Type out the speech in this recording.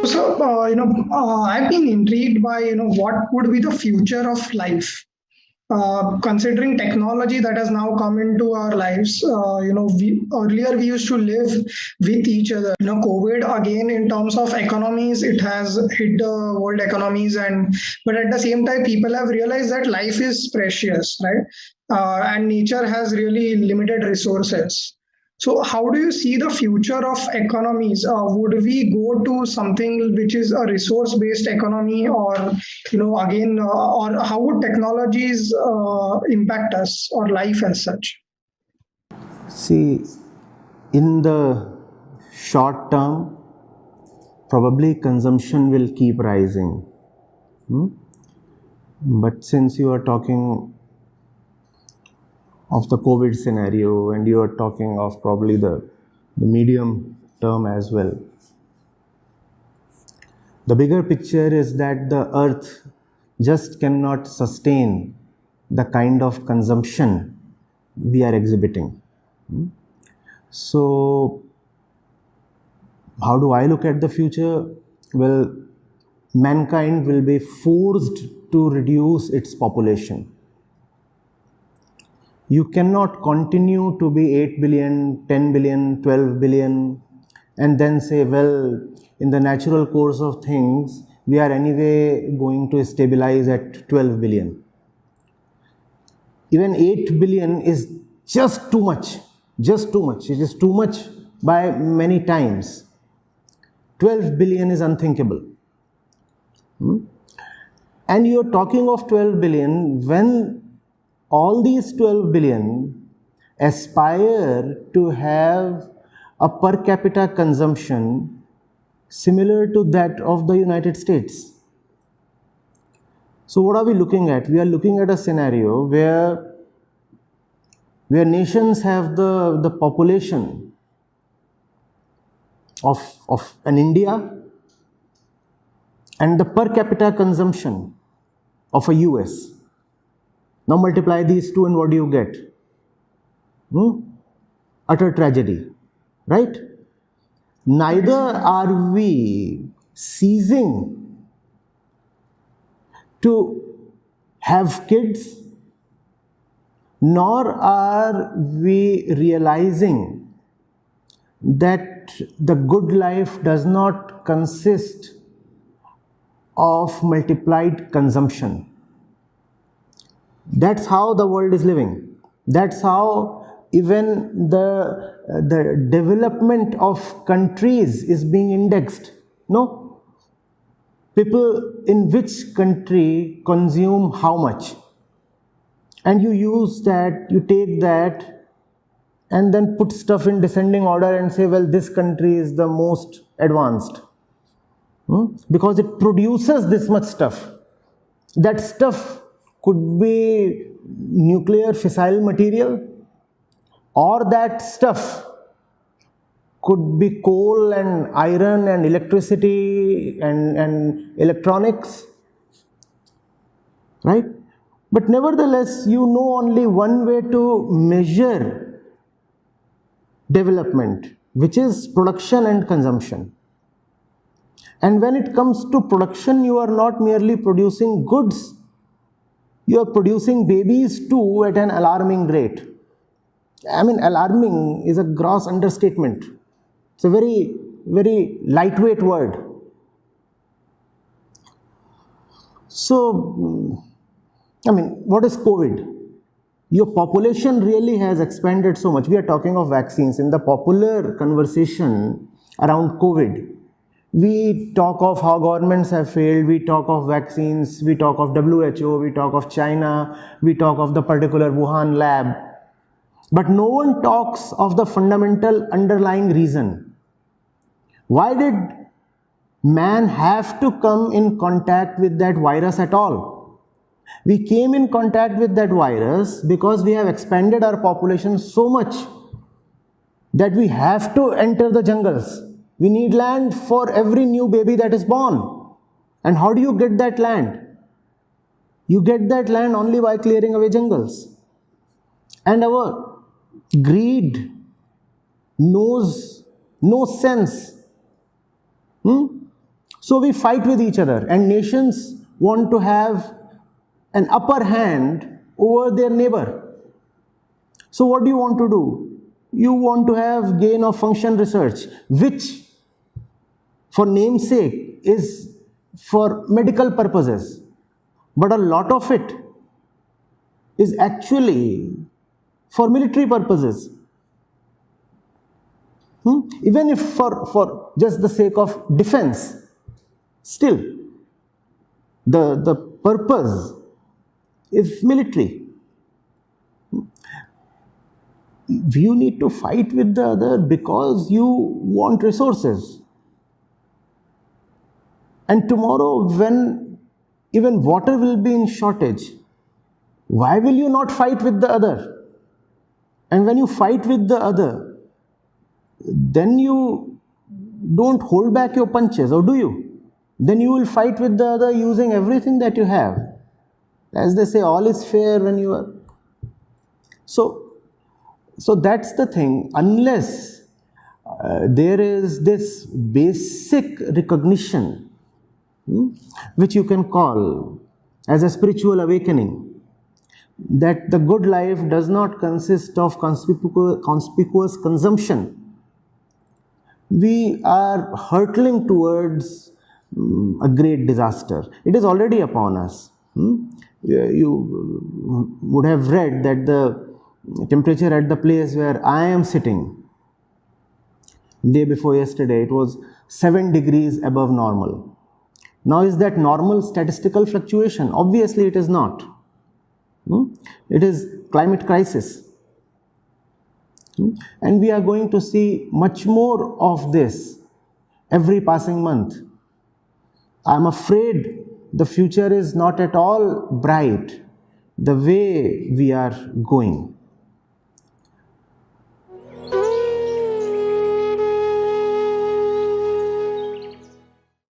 So, I've been intrigued by, what would be the future of life? Considering technology that has now come into our lives, earlier we used to live with each other. COVID again in terms of economies, it has hit the world economies, and but at the same time, people have realized that life is precious, right? And nature has really limited resources. So, how do you see the future of economies? Would we go to something which is a resource-based economy, or again, or how would technologies impact us or life as such? See, in the short term, probably consumption will keep rising. But since you are talking of the COVID scenario and you are talking of probably the medium term as well, the bigger picture is that the earth just cannot sustain the kind of consumption we are exhibiting. So, how do I look at the future? Well, mankind will be forced to reduce its population. You cannot continue to be 8 billion, 10 billion, 12 billion, and then say, well, in the natural course of things, we are anyway going to stabilize at 12 billion. Even 8 billion is just too much, just too much. It is too much by many times. 12 billion is unthinkable. And you're talking of 12 billion when all these 12 billion aspire to have a per capita consumption similar to that of the United States. So what are we looking at? We are looking at a scenario where nations have the population of an India and the per capita consumption of a US. Now multiply these two and what do you get? Utter tragedy, right? Neither are we ceasing to have kids, nor are we realizing that the good life does not consist of multiplied consumption. That's how the world is living. That's how even the development of countries is being indexed. No? People in which country consume how much? And you use that, you take that, and then put stuff in descending order and say, well, this country is the most advanced. Because it produces this much stuff. That stuff could be nuclear fissile material, or that stuff could be coal and iron and electricity and electronics, right? But nevertheless, you know only one way to measure development, which is production and consumption. And when it comes to production, you are not merely producing goods, you are producing babies too at an alarming rate. I mean, alarming is a gross understatement. It's a very, very lightweight word. So, I mean, what is COVID? Your population really has expanded so much. We are talking of vaccines. In the popular conversation around COVID, we talk of how governments have failed, we talk of vaccines, we talk of WHO, we talk of China, we talk of the particular Wuhan lab. But no one talks of the fundamental underlying reason. Why did man have to come in contact with that virus at all? We came in contact with that virus because we have expanded our population so much that we have to enter the jungles. We need land for every new baby that is born. And how do you get that land? You get that land only by clearing away jungles. And our greed knows no sense So we fight with each other, and nations want to have an upper hand over their neighbor. So what do you want to do? You want to have gain of function research, which for namesake is for medical purposes, but a lot of it is actually for military purposes. Even if for just the sake of defense, still the purpose is military. You need to fight with the other because you want resources. And tomorrow, when even water will be in shortage, why will you not fight with the other? And when you fight with the other, then you don't hold back your punches, or do you? Then you will fight with the other using everything that you have. As they say, all is fair when you are. So that's the thing. Unless there is this basic recognition, which you can call as a spiritual awakening, that the good life does not consist of conspicuous consumption, we are hurtling towards a great disaster. It is already upon us. You would have read that the temperature at the place where I am sitting, day before yesterday, it was 7 degrees above normal. Now, is that normal statistical fluctuation? Obviously, it is not. It is climate crisis. And we are going to see much more of this every passing month. I'm afraid the future is not at all bright the way we are going.